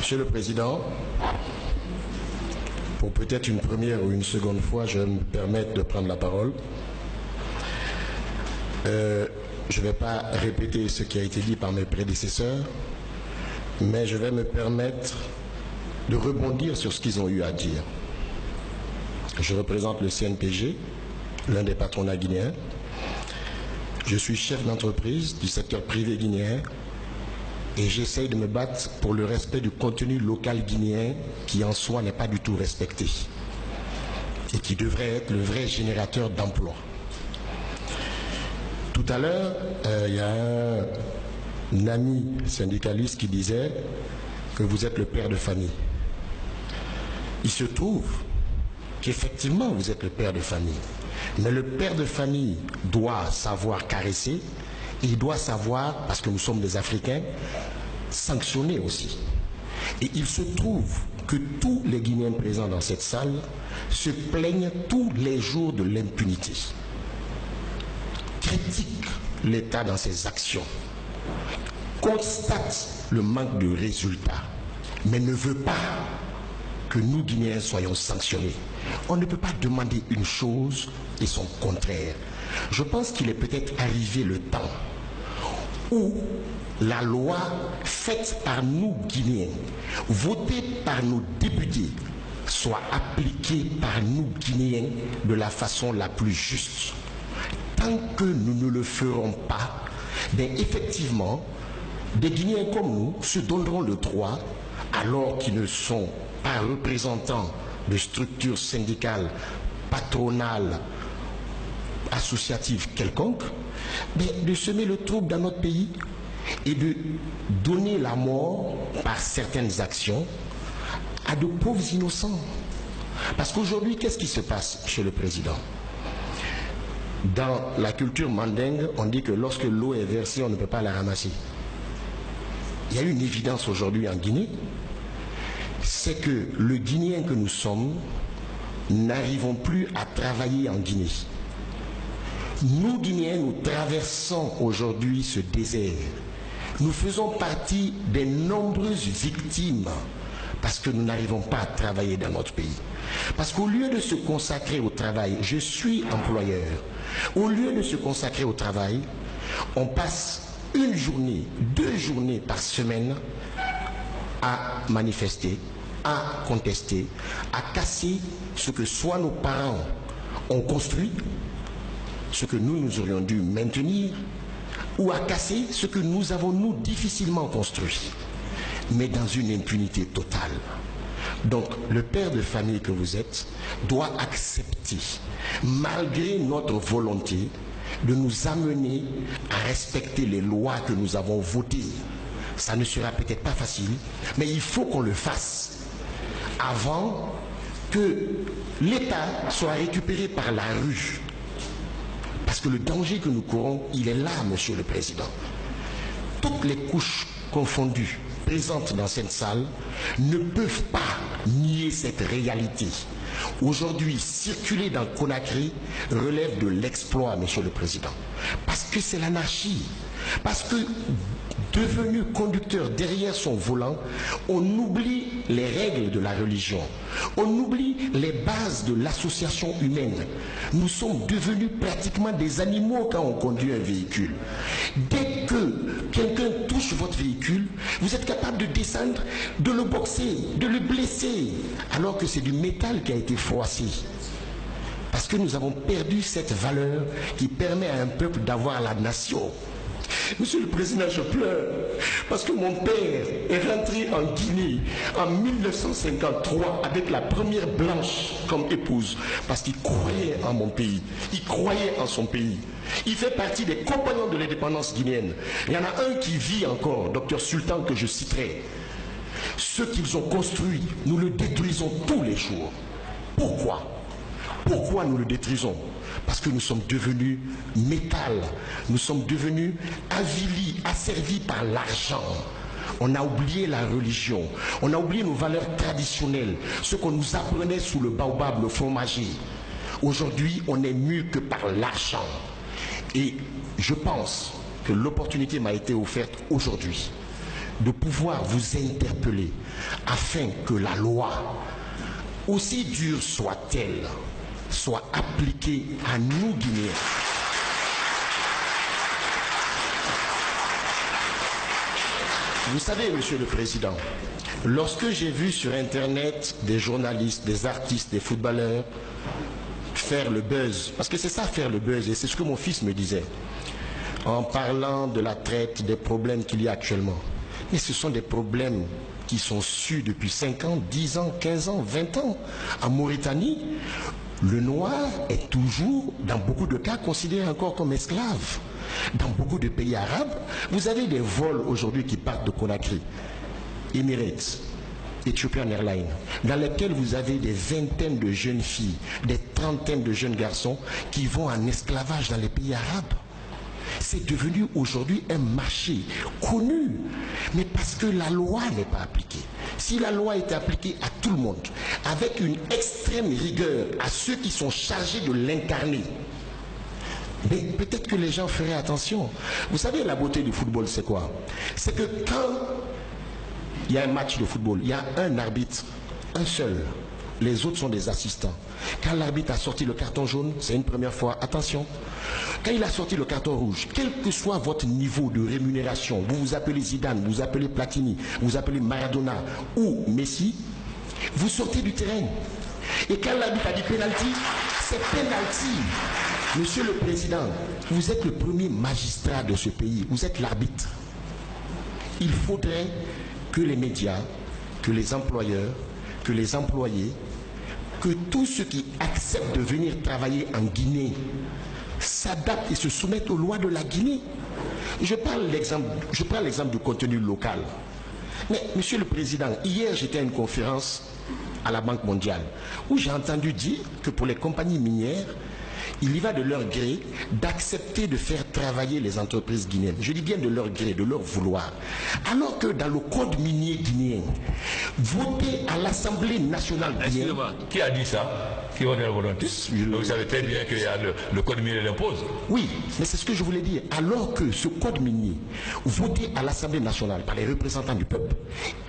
Monsieur le Président, pour peut-être une première ou une seconde fois, je vais me permettre de prendre la parole. Je ne vais pas répéter ce qui a été dit par mes prédécesseurs, mais je vais me permettre de rebondir sur ce qu'ils ont eu à dire. Je représente le CNPG, l'un des patronats guinéens. Je suis chef d'entreprise du secteur privé guinéen et j'essaye de me battre pour le respect du contenu local guinéen qui en soi n'est pas du tout respecté et qui devrait être le vrai générateur d'emplois. Tout à l'heure, il y a un ami syndicaliste qui disait que vous êtes le père de famille. Il se trouve qu'effectivement vous êtes le père de famille. Mais le père de famille doit savoir caresser, et il doit savoir, parce que nous sommes des Africains, sanctionner aussi. Et il se trouve que tous les Guinéens présents dans cette salle se plaignent tous les jours de l'impunité, critiquent l'État dans ses actions, constatent le manque de résultats, mais ne veut pas que nous, Guinéens, soyons sanctionnés. On ne peut pas demander une chose et son contraire. Je pense qu'il est peut-être arrivé le temps où la loi faite par nous, Guinéens, votée par nos députés, soit appliquée par nous, Guinéens, de la façon la plus juste. Tant que nous ne le ferons pas, bien effectivement, des Guinéens comme nous se donneront le droit, alors qu'ils ne sont pas représentants de structures syndicales, patronales, associatives quelconques, mais de semer le trouble dans notre pays et de donner la mort par certaines actions à de pauvres innocents. Parce qu'aujourd'hui, qu'est-ce qui se passe, Monsieur le Président? Dans la culture mandingue, on dit que lorsque l'eau est versée, on ne peut pas la ramasser. Il y a une évidence aujourd'hui en Guinée, c'est que le Guinéen que nous sommes n'arrivons plus à travailler en Guinée. Nous, Guinéens, nous traversons aujourd'hui ce désert. Nous faisons partie des nombreuses victimes parce que nous n'arrivons pas à travailler dans notre pays. Parce qu'au lieu de se consacrer au travail, je suis employeur, au lieu de se consacrer au travail, on passe une journée, 2 journées par semaine à manifester, à contester, à casser ce que soit nos parents ont construit, ce que nous aurions dû maintenir, ou à casser ce que nous avons, nous, difficilement construit, mais dans une impunité totale. Donc, le père de famille que vous êtes doit accepter, malgré notre volonté, de nous amener à respecter les lois que nous avons votées. Ça ne sera peut-être pas facile, mais il faut qu'on le fasse avant que l'État soit récupéré par la rue. Parce que le danger que nous courons, il est là, Monsieur le Président. Toutes les couches confondues présentes dans cette salle ne peuvent pas nier cette réalité. Aujourd'hui, circuler dans Conakry relève de l'exploit, Monsieur le Président. Parce que c'est l'anarchie. Parce que, devenu conducteur derrière son volant, on oublie les règles de la religion. On oublie les bases de l'association humaine. Nous sommes devenus pratiquement des animaux quand on conduit un véhicule. Dès que quelqu'un touche votre véhicule, vous êtes capable de descendre, de le boxer, de le blesser, alors que c'est du métal qui a été froissé. Parce que nous avons perdu cette valeur qui permet à un peuple d'avoir la nation. Monsieur le Président, je pleure parce que mon père est rentré en Guinée en 1953 avec la première blanche comme épouse parce qu'il croyait en mon pays, il croyait en son pays. Il fait partie des compagnons de l'indépendance guinéenne. Il y en a un qui vit encore, Dr Sultan, que je citerai. Ce qu'ils ont construit, nous le détruisons tous les jours. Pourquoi? Pourquoi nous le détruisons? Parce que nous sommes devenus métal, nous sommes devenus avilis, asservis par l'argent. On a oublié la religion, on a oublié nos valeurs traditionnelles, ce qu'on nous apprenait sous le baobab, le fromager. Aujourd'hui, on est mu que par l'argent. Et je pense que l'opportunité m'a été offerte aujourd'hui de pouvoir vous interpeller afin que la loi, aussi dure soit-elle, soit appliquée à nous Guinéens. Vous savez, Monsieur le Président, lorsque j'ai vu sur Internet des journalistes, des artistes, des footballeurs faire le buzz, parce que c'est ça faire le buzz, et c'est ce que mon fils me disait, en parlant de la traite, des problèmes qu'il y a actuellement. Mais ce sont des problèmes qui sont sus depuis 5 ans, 10 ans, 15 ans, 20 ans. En Mauritanie, le noir est toujours, dans beaucoup de cas, considéré encore comme esclave. Dans beaucoup de pays arabes, vous avez des vols aujourd'hui qui partent de Conakry, Emirates, Ethiopian Airlines, dans lesquels vous avez des vingtaines de jeunes filles, des trentaines de jeunes garçons qui vont en esclavage dans les pays arabes. C'est devenu aujourd'hui un marché connu, mais parce que la loi n'est pas appliquée. Si la loi était appliquée à tout le monde, avec une extrême rigueur à ceux qui sont chargés de l'incarner, mais peut-être que les gens feraient attention. Vous savez, la beauté du football, c'est quoi? C'est que quand il y a un match de football, il y a un arbitre, un seul. Les autres sont des assistants. Quand l'arbitre a sorti le carton jaune, c'est une première fois, attention. Quand il a sorti le carton rouge, quel que soit votre niveau de rémunération, vous vous appelez Zidane, vous vous appelez Platini, vous vous appelez Maradona ou Messi, vous sortez du terrain. Et quand l'arbitre a dit penalty, c'est penalty. Monsieur le Président, vous êtes le premier magistrat de ce pays, vous êtes l'arbitre. Il faudrait que les médias, que les employeurs, que les employés, que tous ceux qui acceptent de venir travailler en Guinée s'adaptent et se soumettent aux lois de la Guinée. Je prends l'exemple du contenu local. Mais, Monsieur le Président, hier j'étais à une conférence à la Banque mondiale où j'ai entendu dire que pour les compagnies minières, il y va de leur gré d'accepter de faire travailler les entreprises guinéennes. Je dis bien de leur gré, de leur vouloir. Alors que dans le code minier guinéen, voté à l'Assemblée nationale guinéenne... Excusez-moi, qui a dit ça? Qui a la volonté? Vous savez très bien que le code minier l'impose. Oui, mais c'est ce que je voulais dire. Alors que ce code minier, voté à l'Assemblée nationale par les représentants du peuple,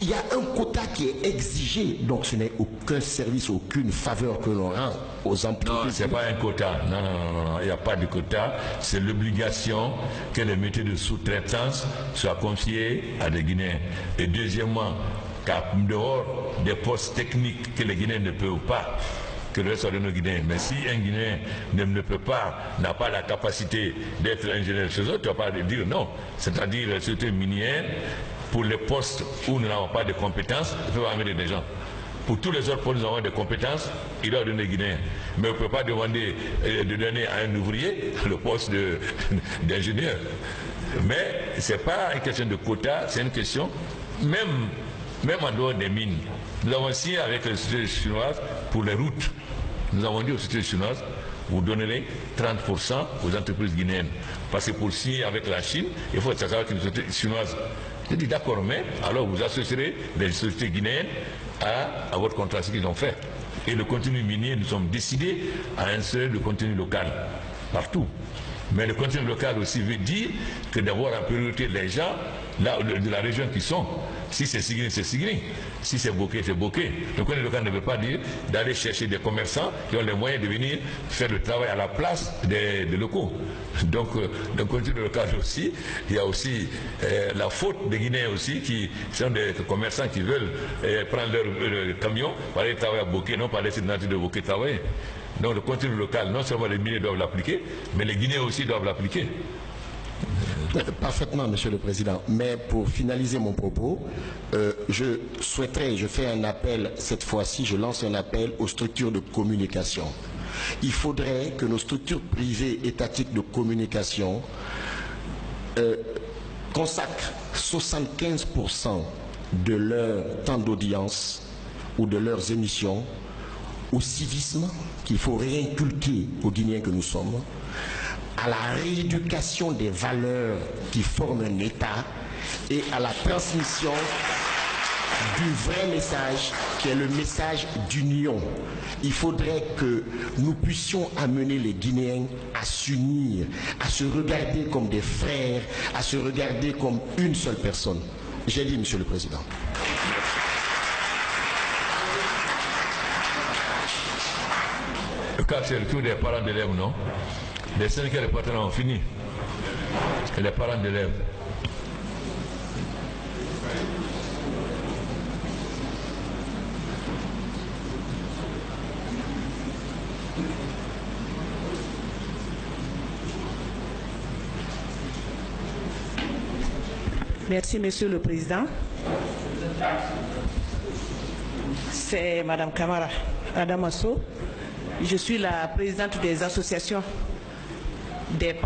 il y a un quota qui est exigé. Donc ce n'est aucun service, aucune faveur que l'on rend aux employés. Non, ce n'est pas un quota. Non, il n'y a pas de quota. C'est l'obligation que les métiers de sous-traitance soient confiés à des Guinéens. Et deuxièmement, qu'à dehors des postes techniques que les Guinéens ne peuvent pas, que le reste soit de nos Guinéens. Mais si un Guinéen ne peut pas, n'a pas la capacité d'être ingénieur chez eux, tu ne vas pas dire non. C'est-à-dire la société minière, pour les postes où nous n'avons pas de compétences, il faut amener des gens. Pour tous les autres postes, nous avons des compétences, il doit donner Guinéens. Mais on ne peut pas demander de donner à un ouvrier le poste d'ingénieur. Mais ce n'est pas une question de quota, c'est une question, même en dehors des mines. Nous avons signé avec les sociétés chinoises pour les routes. Nous avons dit aux sociétés chinoises, vous donnerez 30% aux entreprises guinéennes. Parce que pour signer avec la Chine, il faut savoir qu'une société chinoise. Je dis d'accord, mais alors vous associerez les sociétés guinéennes à votre contrat, ce qu'ils ont fait. Et le contenu minier, nous sommes décidés à insérer le contenu local, partout. Mais le contenu local aussi veut dire que d'avoir en priorité les gens là, de la région qui sont. Si c'est Sigri, c'est Sigri. Si c'est Bokeh, c'est Bokeh. Le contenu local ne veut pas dire d'aller chercher des commerçants qui ont les moyens de venir faire le travail à la place des locaux. Donc, dans le contenu local aussi, il y a aussi la faute des Guinéens aussi, qui sont des commerçants qui veulent prendre leur camion pour aller travailler à Bokeh, non pas laisser de nature de Bokeh travailler. Donc le contenu local, non seulement les Guinéens doivent l'appliquer, mais les Guinéens aussi doivent l'appliquer. Parfaitement, Monsieur le Président. Mais pour finaliser mon propos, je fais un appel, cette fois-ci, je lance un appel aux structures de communication. Il faudrait que nos structures privées étatiques de communication consacrent 75% de leur temps d'audience ou de leurs émissions au civisme qu'il faut réinculquer aux Guinéens que nous sommes, à la rééducation des valeurs qui forment un État et à la transmission du vrai message qui est le message d'union. Il faudrait que nous puissions amener les Guinéens à s'unir, à se regarder comme des frères, à se regarder comme une seule personne. J'ai dit, Monsieur le Président. Le cas, c'est le tour des parents d'élèves, non? Les syndicats de partenaires ont fini. Et les parents d'élèves. Merci, Monsieur le Président. C'est Madame Camara Adamasso. Je suis la présidente des associations des parents.